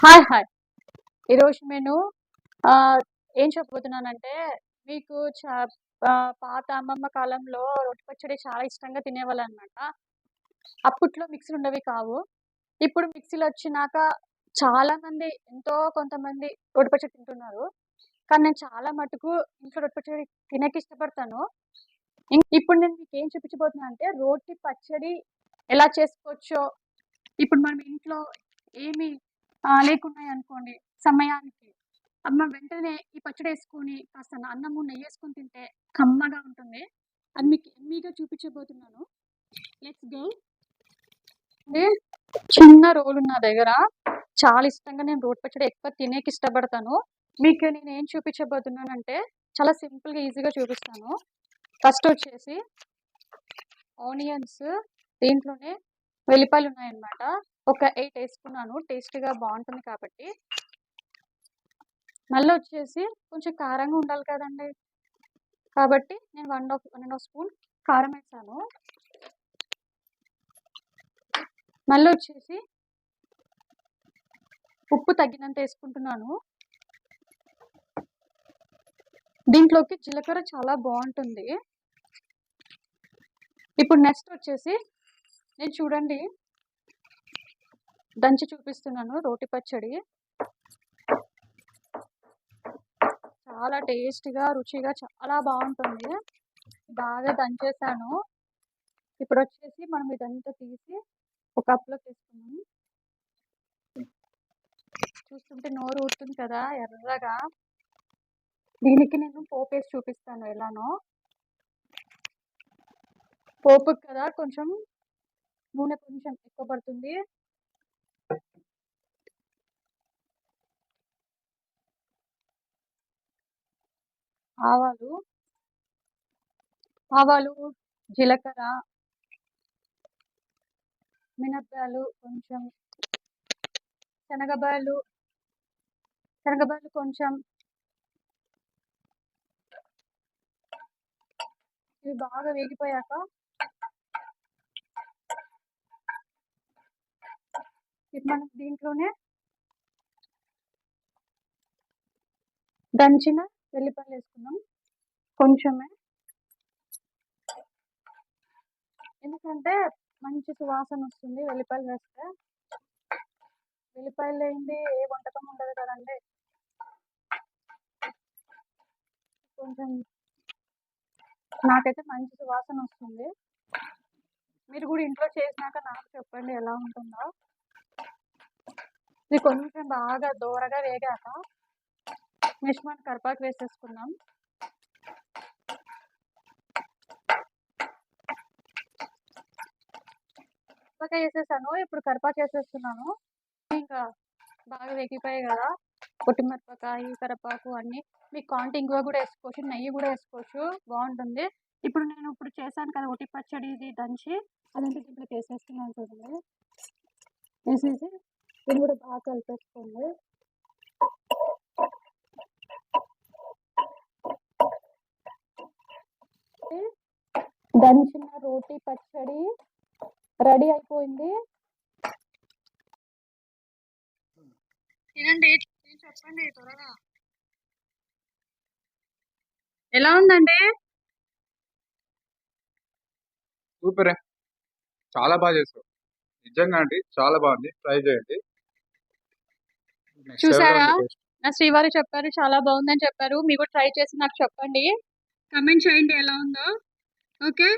Hi hi. ఈరోజు నేను ఏం చెప్పబోతున్నానంటే మీకు పాత అమ్మమ్మ కాలంలో రొట్టె పచ్చడి చాలా ఇష్టంగా తినేవాళ్ళనమాట. అప్పట్లో మిక్సీలు ఉండేవి కావు. ఇప్పుడు మిక్సీలు వచ్చినాక చాలామంది కొంతమంది రొట్టె పచ్చడి తింటున్నారు. కానీ నేను చాలా మటుకు ఇంట్లో రొట్టె పచ్చడి తినక ఇష్టపడతాను. ఇప్పుడు నేను మీకేం చూపించబోతున్నా అంటే రోటి పచ్చడి ఎలా చేసుకోవచ్చో ఇప్పుడు మనం ఇంట్లో ఏమి లేకున్నాయనుకోండి సమయానికి అమ్మ వెంటనే ఈ పచ్చడేసుకొని కాస్త అన్నము, నెయ్యేసుకొని తింటే కమ్మగా ఉంటుంది. అది మీకు ఎమ్మీగా చూపించబోతున్నాను. Let's go. అంటే చిన్న రోలు నా దగ్గర. చాలా ఇష్టంగా నేను రోటి పచ్చడి ఎక్కువ తినేకి ఇష్టపడతాను. మీకు నేనేం చూపించబోతున్నానంటే చాలా సింపుల్‌గా, ఈజీగా చూపిస్తాను. ఫస్ట్ వచ్చేసి ఆనియన్స్, దీంట్లోనే వెల్లిపాయలున్నాయన్నమాట. ఒక 8 ఏసుకున్నాను. టేస్టీగా బావుంటుంది కాబట్టి. మళ్ళీ వచ్చేసి కొంచెం కారంగా ఉండాలి కదండీ! కాబట్టి నేను 1 ½ స్పూన్ కారం వేసాను. మళ్ళీ వచ్చేసి ఉప్పు తగినంత వేసుకుంటున్నాను. దీంట్లోకి జీలకర్ర చాలా బావుంటుంది. ఇప్పుడు నెక్స్ట్ వచ్చేసి నేను చూడండి దంచి చూపిస్తున్నాను రోటి పచ్చడి. చాలా టేస్టీగా, రుచిగా చాలా బావుంటుంది. బాగా దంచేసాను. ఇప్పుడు వచ్చేసి మనం ఇదంతా తీసి ఒక కప్‌లోకి వేసుకున్నాం. చూస్తుంటే నోరు ఊరుతుంది కదా ఎర్రగా. దీనికి నేను పోపేసి చూపిస్తాను ఎలానో. పోపుకి కదా కొంచెం నూనె కొంచెం ఎక్కువ పడుతుంది. ఆవాలు, జీలకర్ర, మినపగాయలు కొంచెం, శనగబాయలు కొంచెం. ఇవి బాగా వేగిపోయాక మనం దీంట్లోనే దంచిన వెల్లిపాయలు వేసుకున్నాం కొంచెమే. ఎందుకంటే మంచి సువాసన వస్తుంది వెల్లిపాయలు వేస్తే. వెల్లిపాయలు లేనిదే ఏ వంటకం ఉండదు కదండి. కొంచెం నాకైతే మంచి సువాసన వస్తుంది. మీరు కూడా ఇంట్లో చేసినాక నాకు చెప్పండి ఎలా ఉంటుందో. ఇది కొంచెం బాగా దోరగా వేగాక నెక్స్ట్ మనం కరివేపాకు వేసేసుకున్నాం. కరివేపాకు వేసేసాను. ఇప్పుడు కరివేపాకు వేసేస్తున్నాను. ఇంకా బాగా వేగిపోయాయి కదా పొట్టిమిరపకాయ, కరివేపాకు అన్నీ. మీకు కావాలంటే ఇంగువ కూడా వేసుకోవచ్చు, నెయ్యి కూడా వేసుకోవచ్చు, బాగుంటుంది. ఇప్పుడు నేను చేశాను కదా ఒట్టి పచ్చడి, ఇది దంచి అదంతా దీంట్లోకి వేసేస్తున్నాను చూడండి. వేసేసి దీన్ని కూడా బాగా కలిపేసుకోండి. దంచిన రోటి పచ్చడి రెడీ అయిపోయింది. తినండి, చెప్పండి త్వరగా ఎలా ఉందండి. సూపరే, చాలా బాగా చేసావు. నిజంగా అండి చాలా బాగుంది. ట్రై చేయండి. చూసారా, నా శ్రీవారు చెప్పారు చాలా బాగుందని చెప్పారు. మీరు కూడా ట్రై చేసి నాకు చెప్పండి, కమెంట్ చేయండి ఎలా ఉందో. ఓకే.